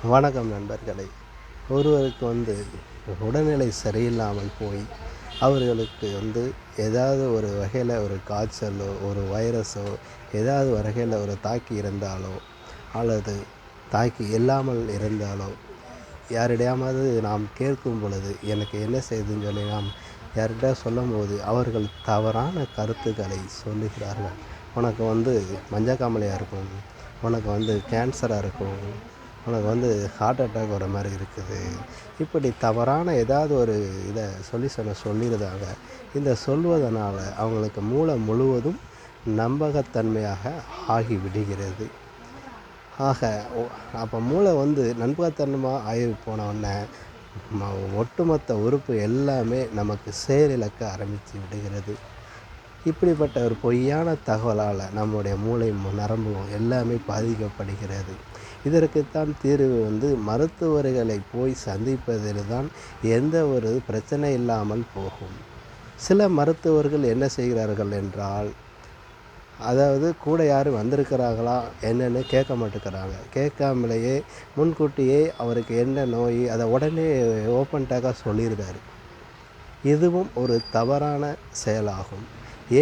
வணக்கம் நண்பர்களே. ஒருவருக்கு உடல்நிலை சரியில்லாமல் போய் அவர்களுக்கு ஏதாவது ஒரு வகையில் ஒரு காய்ச்சலோ ஒரு வைரஸோ ஏதாவது வகையில் ஒரு தாக்கி இருந்தாலோ அல்லது தாக்கி இல்லாமல் இருந்தாலோ யாரிடையாவது நாம் கேட்கும் பொழுது எனக்கு என்ன செய்துன்னு சொல்லி நாம் யார்கிட்ட சொல்லும்போது அவர்கள் தவறான கருத்துக்களை சொல்லுகிறார்கள். உனக்கு மஞ்சக்காமலையாக இருக்கும், உனக்கு கேன்சராக இருக்கும், உனக்கு ஹார்ட் அட்டாக் வர மாதிரி இருக்குது, இப்படி தவறான ஏதாவது ஒரு இதை சொல்லிடுறாங்க. இந்த சொல்வதனால் அவங்களுக்கு மூளை முழுவதும் நம்பகத்தன்மையாக ஆகி விடுகிறது. ஆக அப்போ மூளை நம்பகத்தன்மையாக ஆகி போனவுடனே ஒட்டுமொத்த உறுப்பு எல்லாமே நமக்கு செயலிழக்க ஆரம்பித்து விடுகிறது. இப்படிப்பட்ட ஒரு பொய்யான தகவலால் நம்முடைய மூளை நரம்பும் எல்லாமே பாதிக்கப்படுகிறது. இதற்குத்தான் தீர்வு மருத்துவர்களை போய் சந்திப்பதில் தான் எந்த ஒரு பிரச்சனை இல்லாமல் போகும். சில மருத்துவர்கள் என்ன செய்கிறார்கள் என்றால், அதாவது கூட யாரும் வந்திருக்கிறாங்களா என்னென்னு கேட்க மாட்டேங்கிறாங்க. கேட்காமலேயே முன்கூட்டியே அவருக்கு என்ன நோய் அதை உடனே ஓப்பன் டாக்காக சொல்லிடுறாரு. இதுவும் ஒரு தவறான செயலாகும்.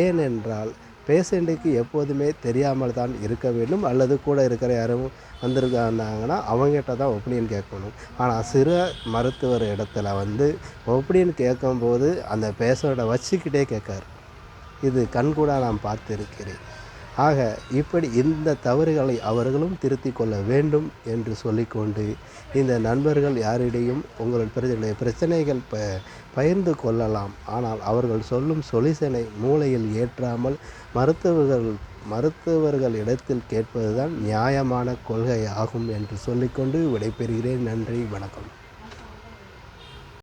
ஏனென்றால் பேஷண்ட்டுக்கு எப்போதுமே தெரியாமல் தான் இருக்க வேண்டும், அல்லது கூட இருக்கிற யாரும் வந்திருக்காங்கன்னா அவங்ககிட்ட தான் ஒப்பீனியன் கேட்கணும். ஆனால் சில மருத்துவர் இடத்துல ஒப்பீனியன் கேட்கும்போது அந்த பேஷண்ட்டை வச்சுக்கிட்டே கேட்காரு. இது கண்கூடாக நான் பார்த்திருக்கிறேன். ஆக இப்படி இந்த தவறுகளை அவர்களும் திருத்தி கொள்ள வேண்டும் என்று சொல்லிக்கொண்டு, இந்த நண்பர்கள் யாரிடையும் உங்களுடைய பிரச்சனைகள் பகிர்ந்து கொள்ளலாம். ஆனால் அவர்கள் சொல்லும் சொல்யூஷனை மூளையில் ஏற்றாமல் மருத்துவர்களிடத்தில் கேட்பதுதான் நியாயமான கொள்கை ஆகும் என்று சொல்லிக்கொண்டு விடைபெறுகிறேன். நன்றி, வணக்கம்.